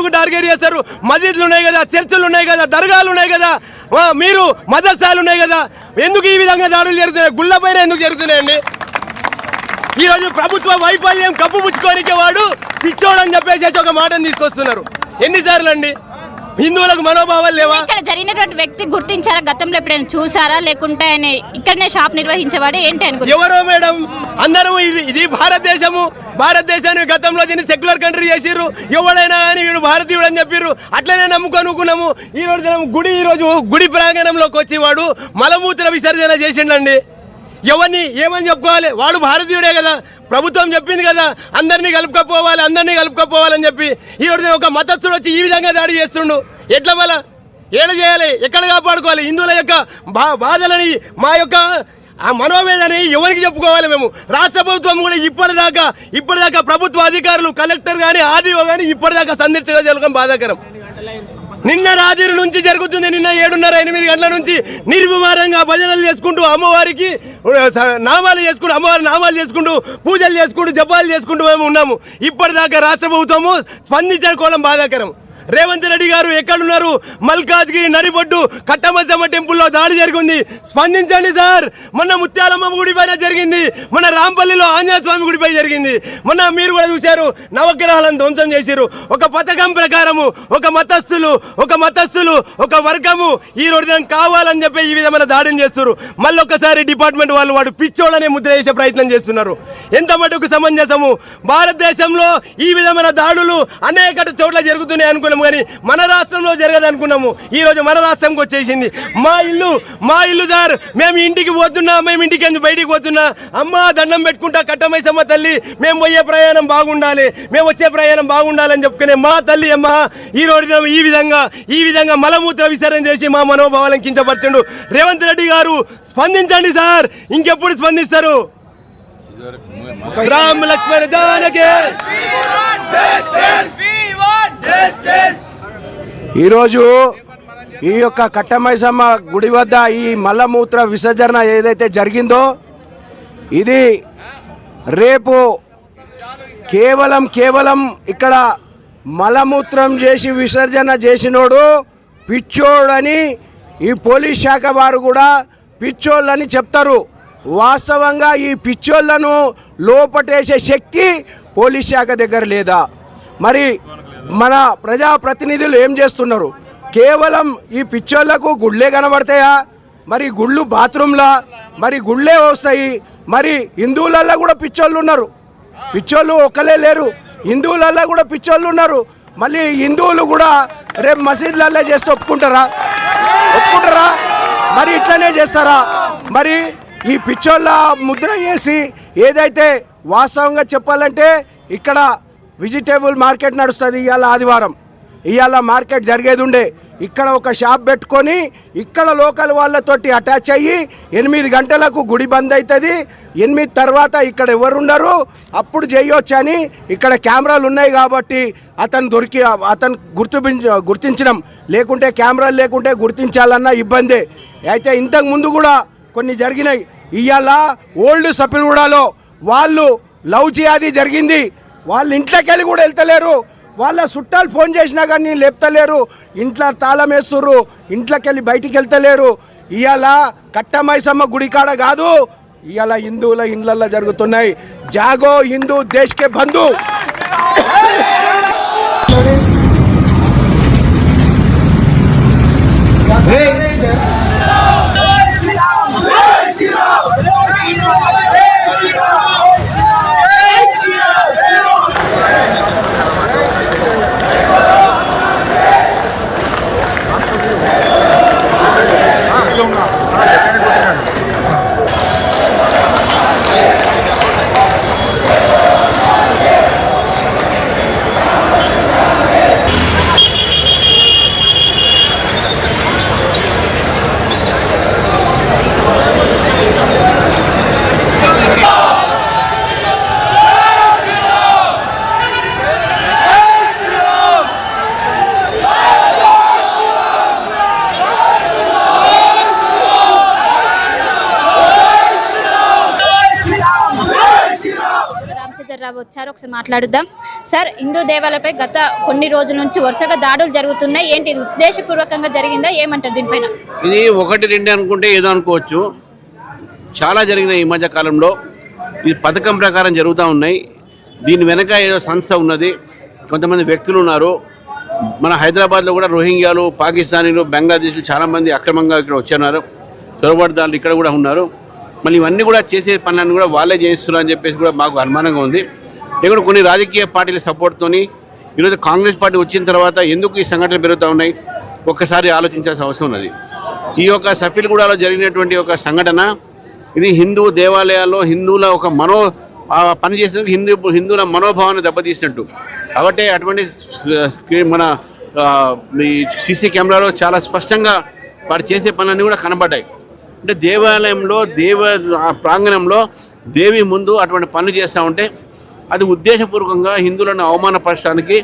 ఎందుకు టార్గెట్ చేస్తారు? మసీదులు ఉన్నాయి కదా, చర్చిలు ఉన్నాయి కదా, దర్గాలు ఉన్నాయి కదా, మీరు మదర్సాలు ఉన్నాయి కదా, ఎందుకు ఈ విధంగా దాడులు జరుగుతున్నాయి? గుళ్ళ పైన ఎందుకు జరుగుతున్నాయండి? ఈరోజు ప్రభుత్వ వైఫల్యం కప్పు పుచ్చుకోనికే వాడు పిచ్చోడని చెప్పేసి ఒక మాటను తీసుకొస్తున్నారు. ఎన్నిసార్లు అండి? హిందువులకు మనోభావాలు లేవా? ఇక్కడ జరిగినటువంటి వ్యక్తి గుర్తించారా? గతంలో ఎప్పుడైనా చూసారా? లేకుంటే ఆయన ఇక్కడనే షాప్ నిర్వహించేవాడు ఏంటి అనుకుంటున్నారు? ఎవరో మేడం, అందరూ ఇది భారతదేశము, భారతదేశాన్ని గతంలో దీన్ని సెక్యులర్ కంట్రీ చేసిర్రు. ఎవడైనా కానీ వీడు భారతీయుడు అని చెప్పిర్రు, అట్లనే నమ్ముకొనుకున్నాము. ఈరోజు గుడి ప్రాంగణంలోకి వచ్చి వాడు మలమూత్ర విసర్జన చేసిండండి. ఎవరిని ఏమని చెప్పుకోవాలి? వాడు భారతీయుడే కదా, ప్రభుత్వం చెప్పింది కదా అందరినీ కలుపుకపోవాలని చెప్పి. ఈరోజు ఒక మతస్థుడు వచ్చి ఈ విధంగా దాడి చేస్తుండు. ఎట్లా వల్ల ఏడ చేయాలి? ఎక్కడ కాపాడుకోవాలి? హిందువుల యొక్క బాధలని, మా యొక్క ఆ మనోవేదనని ఎవరికి చెప్పుకోవాలి? మేము రాష్ట్ర ప్రభుత్వం కూడా ఇప్పటిదాకా ప్రభుత్వ అధికారులు, కలెక్టర్ కానీ, ఆర్డీఓ కానీ ఇప్పటిదాకా సందర్శించగలగడం బాధాకరం. నిన్న రాత్రి నుంచి జరుగుతుంది. నిన్న 7:30-8 గంటల నుంచి నిర్విమారంగా భజనలు చేసుకుంటూ అమ్మవారికి అమ్మవారి నామాలు చేసుకుంటూ, పూజలు చేసుకుంటూ, జపాలు చేసుకుంటూ మేము ఉన్నాము. ఇప్పటిదాకా రాష్ట్ర ప్రభుత్వము స్పందించుకోవడం బాధాకరం. రేవంత్ రెడ్డి గారు ఎక్కడున్నారు? మల్కాజ్గిరి, నరిబొడ్డు, కట్టమైసమ్మ టెంపుల్లో దాడి జరిగింది. స్పందించండి సార్. మొన్న ముత్యాలమ్మ గుడి పైన జరిగింది, మన రాంపల్లిలో ఆంజనేయ స్వామి గుడిపై జరిగింది. మొన్న మీరు కూడా చూశారు, నవగ్రహాలను ధ్వంసం చేశారు. ఒక పథకం ప్రకారము ఒక మతస్థులు ఒక వర్గము ఈ రోజు కావాలని చెప్పి ఈ విధమైన దాడిని చేస్తున్నారు. మళ్ళీ ఒక్కసారి డిపార్ట్మెంట్ వాడు పిచ్చోళ్ళనే ముద్ర వేసే ప్రయత్నం చేస్తున్నారు. ఎంత మటుకు సమంజసము? భారతదేశంలో ఈ విధమైన దాడులు అనేక చోట్ల జరుగుతున్నాయి అనుకున్నాము, కానీ మన రాష్ట్రంలో జరగదు అనుకున్నాము. ఈ రోజు మన రాష్ట్రంకి వచ్చేసింది. మా ఇల్లు సార్, మేము ఇంటికి పోతున్నా, మేము ఇంటికి ఎందుకు బయటికి పోతున్నా? అమ్మ దండం పెట్టుకుంటా, కట్టమైసమ్మ తల్లి, మేము పోయే ప్రయాణం బాగుండాలి, మేము వచ్చే ప్రయాణం బాగుండాలని చెప్పుకునే మా తల్లి అమ్మ ఈ రోజు ఈ విధంగా మలమూత్ర విసర్జన చేసి మా మనోభావాలను కించపరచండు. రేవంత్ రెడ్డి గారు స్పందించండి సార్. ఇంకెప్పుడు స్పందిస్తారు? రామ్ లక్ష్మణ జానకి. ఈరోజు ఈ యొక్క కట్టమైసమ్మ గుడి వద్ద ఈ మలమూత్ర విసర్జన ఏదైతే జరిగిందో, ఇది రేపు కేవలం ఇక్కడ మలమూత్రం చేసి విసర్జన చేసినోడు పిచ్చోడని ఈ పోలీస్ శాఖ వారు కూడా పిచ్చోళ్ళని చెప్తారు. వాస్తవంగా ఈ పిచ్చోళ్లను లోపటేసే శక్తి పోలీస్ శాఖ దగ్గర లేదా? మరి మన ప్రజాప్రతినిధులు ఏం చేస్తున్నారు? కేవలం ఈ పిచ్చోళ్లకు గుళ్ళే కనబడతాయా? మరి గుళ్ళు బాత్రూంలా? మరి గుళ్ళే వస్తాయి? మరి హిందువులల్లో కూడా పిచ్చోళ్ళు ఉన్నారు. పిచ్చోళ్ళు ఒక్కలే లేరు, హిందువులల్లో కూడా పిచ్చోళ్ళు ఉన్నారు. మళ్ళీ హిందువులు కూడా రేపు మసీదులల్లో చేస్తే ఒప్పుకుంటారా? మరి ఇట్లనే చేస్తారా? మరి ఈ పిచ్చోళ్ళ ముద్ర వేసి ఏదైతే వాస్తవంగా చెప్పాలంటే ఇక్కడ వెజిటేబుల్ మార్కెట్ నడుస్తుంది. ఇవాళ ఆదివారం, ఇవాళ మార్కెట్ జరిగేది ఉండే. ఇక్కడ ఒక షాప్ పెట్టుకొని ఇక్కడ లోకల్ వాళ్ళతోటి అటాచ్ అయ్యి 8 గంటలకు గుడి బంద్ అవుతుంది. 8 తర్వాత ఇక్కడ ఎవరు ఉండరు, అప్పుడు చేయొచ్చని ఇక్కడ కెమెరాలు ఉన్నాయి కాబట్టి అతను గుర్తించడం. లేకుంటే కెమెరాలు లేకుంటే గుర్తించాలన్న ఇబ్బందే. అయితే ఇంతకు ముందు కూడా కొన్ని జరిగినాయి. ఇవాళ ఓల్డ్ సపిల్గూడలో వాళ్ళు లవ్ జిహాదీ జరిగింది. వాళ్ళు ఇంట్లోకి వెళ్ళి కూడా వెళ్తలేరు. వాళ్ళ చుట్టాలు ఫోన్ చేసినా కానీ లేపుతలేరు. ఇంట్లో తాళం వేస్తుర్రు, ఇంట్లోకి వెళ్ళి బయటికి వెళ్తలేరు. ఇవాళ కట్టమైసమ్మ గుడికాడ కాదు, ఇవాళ హిందువుల ఇండ్లల్లో జరుగుతున్నాయి. జాగో హిందూ దేశ్ కే బంధు. వచ్చారు, ఒకసారి మాట్లాడుద్దాం. సార్, హిందూ దేవాలయాలపై గత కొన్ని రోజుల నుంచి వరుసగా దాడులు జరుగుతున్నాయి. ఏంటి ఇది ఉద్దేశపూర్వకంగా జరిగిందా? ఏమంటారు దీనిపైన? ఇది ఒకటి రెండు అనుకుంటే ఏదో అనుకోవచ్చు. చాలా జరిగినాయి ఈ మధ్య కాలంలో. ఇది పథకం ప్రకారం జరుగుతూ ఉన్నాయి. దీని వెనక ఏదో సంస్థ ఉన్నది, కొంతమంది వ్యక్తులు ఉన్నారు. మన హైదరాబాద్లో కూడా రోహింగ్యాలు, పాకిస్తానీలు, బంగ్లాదేశ్లు చాలామంది అక్రమంగా ఇక్కడ వచ్చున్నారు. చొరబాటుదారులు ఇక్కడ కూడా ఉన్నారు. మళ్ళీ ఇవన్నీ కూడా చేసే పనులను కూడా వాళ్ళే చేయిస్తున్నారు అని చెప్పేసి కూడా మాకు అనుమానంగా ఉంది. ఇక్కడ కొన్ని రాజకీయ పార్టీల సపోర్ట్తోని ఈరోజు కాంగ్రెస్ పార్టీ వచ్చిన తర్వాత ఎందుకు ఈ సంఘటనలు పెరుగుతూ ఉన్నాయి ఒక్కసారి ఆలోచించాల్సిన అవసరం ఉన్నది. ఈ యొక్క సఫీల్గూడలో జరిగినటువంటి ఒక సంఘటన, ఇది హిందూ దేవాలయాల్లో హిందువుల ఒక పని చేసినట్టు, హిందువుల మనోభావాన్ని దెబ్బతీసినట్టు. కాబట్టి అటువంటి మన ఈ సీసీ కెమెరాలో చాలా స్పష్టంగా వాడు చేసే పనులన్నీ కూడా కనబడ్డాయి. అంటే దేవాలయంలో ప్రాంగణంలో దేవి ముందు అటువంటి పనులు చేస్తూ ఉంటే అది ఉద్దేశపూర్వకంగా హిందువులను అవమానపరచడానికి,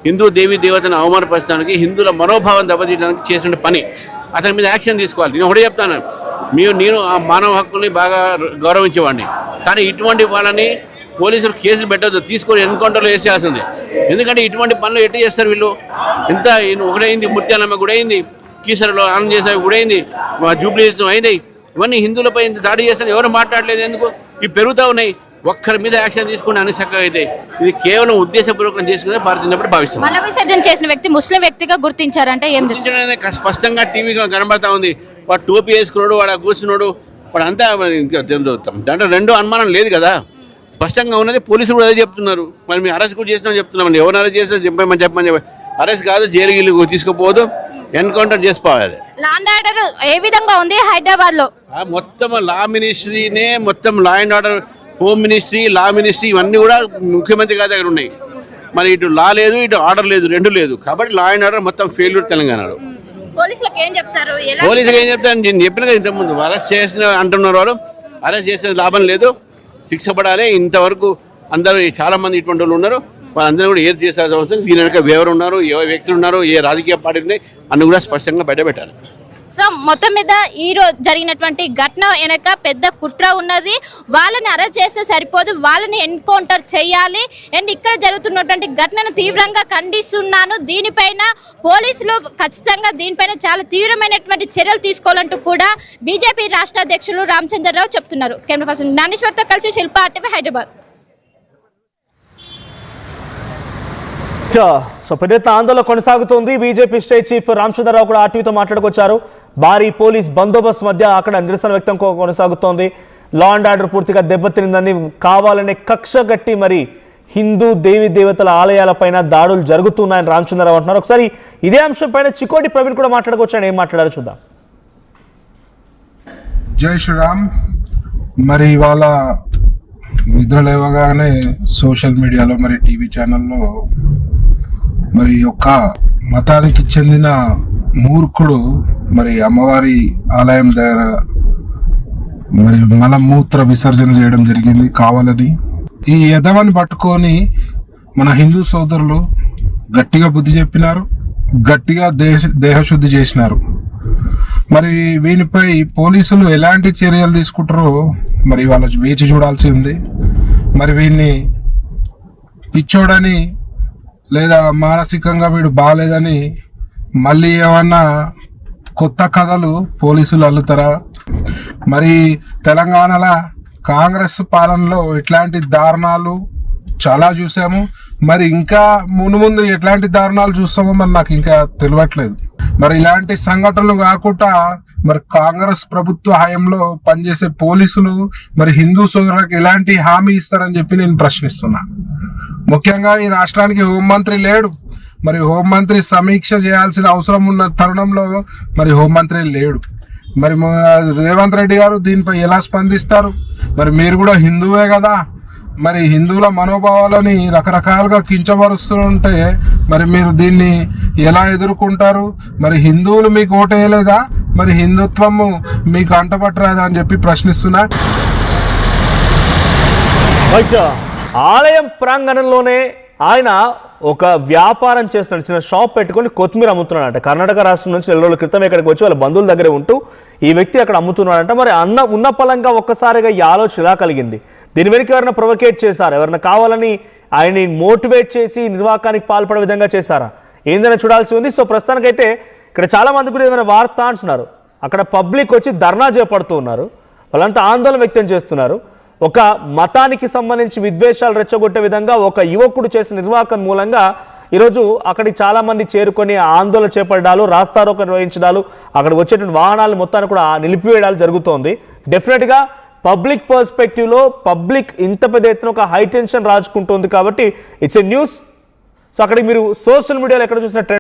హిందూ దేవీ దేవతను అవమానపరచడానికి, హిందువుల మనోభావం దెబ్బతీయడానికి చేసిన పని. అతని మీద యాక్షన్ తీసుకోవాలి. నేను ఒకటే చెప్తాను, నేను ఆ మానవ హక్కుల్ని బాగా గౌరవించేవాడిని. కానీ ఇటువంటి వాళ్ళని పోలీసులు కేసులు పెట్టద్దు, తీసుకొని ఎన్కౌంటర్లో వేసేయాల్సింది. ఎందుకంటే ఇటువంటి పనులు ఎట్లా చేస్తారు వీళ్ళు? ఎంత ఒకటైంది, ముత్యాలమ్మ కూడా అయింది, కీసరలో ఆనంద్ చేసే కూడా అయింది, జూబ్లీస్ అయింది. ఇవన్నీ హిందువులపై ఇంత దాడి చేస్తారు, ఎవరు మాట్లాడలేదు. ఎందుకు? ఇవి పెరుగుతూ ఉన్నాయి. ఒక్కరి మీద యాక్షన్ తీసుకుని అన్ని చక్కగా అయితే ఇది కేవలం ఉద్దేశపూర్వకం చేసుకునే భారతీయ భావిస్తాం. మల విసర్జన చేసిన వ్యక్తి ముస్లిం వ్యక్తిగా గుర్తించారంటే ఏం స్పష్టంగా టీవీగా కనబడతా ఉంది. వాడు టోపీ వేసుకున్నాడు, వాడు కూర్చున్నాడు, వాడు అంతా దాంట్లో రెండు అనుమానం లేదు కదా, స్పష్టంగా ఉన్నది. పోలీసులు కూడా అదే చెప్తున్నారు. మరి మేము అరెస్ట్ కూడా చేసినామని చెప్తున్నామండి. ఎవరు అరెస్ట్ చేసినా చెప్పమని అరెస్ట్ కాదు, జైలుకి తీసుకుపోదు, ఎన్కౌంటర్ చేసుకోవాలి. లా అండ్ ఆర్డర్ ఏ విధంగా ఉంది హైదరాబాద్ లో? మొత్తం లా మినిస్ట్రీనే, మొత్తం law and order, home ministry, law ministry ఇవన్నీ కూడా ముఖ్యమంత్రి గారి దగ్గర ఉన్నాయి. మరి ఇటు లా లేదు, ఇటు ఆర్డర్ లేదు, రెండు లేదు. కాబట్టి లా అండ్ ఆర్డర్ మొత్తం ఫెయిల్యూర్ తెలంగాణలో. పోలీసులకు ఏం చెప్తారు? పోలీసులకు ఏం చెప్తారు? నేను చెప్పిన కదా ఇంతకుముందు, అరెస్ట్ చేసిన అంటున్నారు వాళ్ళు. అరెస్ట్ చేసిన లాభం లేదు, శిక్ష పడాలి. ఇంతవరకు అందరూ చాలా మంది ఇటువంటి వాళ్ళు ఉన్నారు. వాళ్ళందరూ కూడా ఏది చేయాల్సిన అవసరం. దీని వెనక ఎవరు ఉన్నారు, ఏ వ్యక్తులు ఉన్నారు, ఏ రాజకీయ పార్టీ ఉన్నాయి అన్ని కూడా స్పష్టంగా బయటపెట్టాలి. సో మొత్తం మీద ఈ రోజు జరిగినటువంటి ఘటన వెనక పెద్ద కుట్ర ఉన్నది. వాళ్ళని అరెస్ట్ చేస్తే సరిపోదు, వాళ్ళని ఎన్కౌంటర్ చేయాలి. అండ్ ఇక్కడ జరుగుతున్నటువంటి ఘటనను తీవ్రంగా ఖండిస్తున్నాను. దీనిపైన పోలీసులు ఖచ్చితంగా దీనిపైన చాలా తీవ్రమైనటువంటి చర్యలు తీసుకోవాలంటూ కూడా బీజేపీ రాష్ట్ర అధ్యక్షులు రామచంద్రరావు చెప్తున్నారు. కెమెరా పర్సన్ జ్ఞానేశ్వర్తో కలిసి శిల్ప ఆర్టీవీ హైదరాబాద్. సో పెద్ద ఆందోళన కొనసాగుతోంది. బీజేపీ స్టేట్ చీఫ్ రామచంద్రరావు కూడా ఆర్టీవీతో మాట్లాడుకొచ్చారు. భారీ పోలీస్ బందోబస్తు మధ్య అక్కడ నిరసన వ్యక్తం కొనసాగుతోంది. లా అండ్ ఆర్డర్ పూర్తిగా దెబ్బతినిందని, కావాలనే కక్ష గట్టి మరి హిందూ దేవీ దేవతల ఆలయాలపైన దాడులు జరుగుతున్నాయని రామచంద్రరావు అంటున్నారు. ఒకసారి ఇదే అంశం పైన చికోటి ప్రవీణ్ కూడా మాట్లాడుకొచ్చాడు. ఏం మాట్లాడారో చూద్దాం. జై శ్రీరామ్. మరి ఇవాళ నిద్ర లేవగానే సోషల్ మీడియాలో, మరి టీవీ ఛానల్లో మరి ఒక మతానికి చెందిన మూర్ఖుడు మరి అమ్మవారి ఆలయం దగ్గర మరి మలమూత్ర విసర్జన చేయడం జరిగింది కావాలని. ఈ యదవని పట్టుకొని మన హిందూ సోదరులు గట్టిగా బుద్ధి చెప్పినారు, గట్టిగా దేహశుద్ధి చేసినారు. మరి వీనిపై పోలీసులు ఎలాంటి చర్యలు తీసుకుంటారో మరి వాళ్ళు వేచి చూడాల్సి ఉంది. మరి వీడిని పిచ్చోడని లేదా మానసికంగా వీడు బాగాలేదని మళ్ళీ ఏమన్నా కొత్త కథలు పోలీసులు అల్లుతారా? మరి తెలంగాణలో కాంగ్రెస్ పాలనలో ఇట్లాంటి దారుణాలు చాలా చూసాము. మరి ఇంకా మునుముందు ఎట్లాంటి దారుణాలు చూస్తామో మరి నాకు ఇంకా తెలియట్లేదు. మరి ఇలాంటి సంఘటనలు కాకుండా మరి కాంగ్రెస్ ప్రభుత్వ హయాంలో పనిచేసే పోలీసులు మరి హిందూ సోదరులకు ఎలాంటి హామీ ఇస్తారని చెప్పి నేను ప్రశ్నిస్తున్నా. ముఖ్యంగా ఈ రాష్ట్రానికి హోంమంత్రి లేడు. మరి హోంమంత్రి సమీక్ష చేయాల్సిన అవసరం ఉన్న తరుణంలో మరి హోంమంత్రి లేడు. మరి రేవంత్ రెడ్డి గారు దీనిపై ఎలా స్పందిస్తారు? మరి మీరు కూడా హిందువే కదా, మరి హిందువుల మనోభావాలని రకరకాలుగా కించపరుస్తుంటే మరి మీరు దీన్ని ఎలా ఎదుర్కొంటారు? మరి హిందువులు మీకు ఓటేయలేదా? మరి హిందుత్వము మీకు అంటపట్టరాదా అని చెప్పి ప్రశ్నిస్తున్నా. ఆలయం ప్రాంగణంలోనే ఆయన ఒక వ్యాపారం చేస్తున్నాడు, చిన్న షాప్ పెట్టుకొని కొత్తిమీర అమ్ముతున్నాడంట. కర్ణాటక రాష్ట్రం నుంచి 2 రోజుల క్రితం ఇక్కడికి వచ్చి వాళ్ళ బంధువుల దగ్గర ఉంటూ ఈ వ్యక్తి అక్కడ అమ్ముతున్నాడంట. మరి ఉన్న పలంగా ఒక్కసారిగా ఈ ఆలోచన ఇలా కలిగింది. దీని వెనుక ఎవరైనా ప్రొవోకేట్ చేశారా, ఎవరైనా కావాలని ఆయన్ని మోటివేట్ చేసి నిర్వాకానికి పాల్పడే విధంగా చేశారా, ఏందని చూడాల్సి ఉంది. సో ప్రస్తుతానికైతే ఇక్కడ చాలా మంది కూడా ఏమైనా వార్త అంటున్నారు, అక్కడ పబ్లిక్ వచ్చి ధర్నా చేపడుతూ ఉన్నారు, వాళ్ళంతా ఆందోళన వ్యక్తం చేస్తున్నారు. ఒక మతానికి సంబంధించి విద్వేషాలు రెచ్చగొట్టే విధంగా ఒక యువకుడు చేసిన నిర్వాహకం మూలంగా ఈరోజు అక్కడికి చాలామంది చేరుకొని ఆందోళన చేపట్టాలు, రాస్తారోకో నిర్వహించడాలు, అక్కడికి వచ్చేటువంటి వాహనాలు మొత్తాన్ని కూడా నిలిపివేయడాలు జరుగుతోంది. డెఫినెట్గా పబ్లిక్ పర్స్పెక్టివ్లో పబ్లిక్ ఇంత పెద్ద ఎత్తున ఒక హై టెన్షన్ రాజుకుంటుంది కాబట్టి ఇట్స్ ఎ న్యూస్. సో అక్కడికి మీరు సోషల్ మీడియాలో ఎక్కడ చూసిన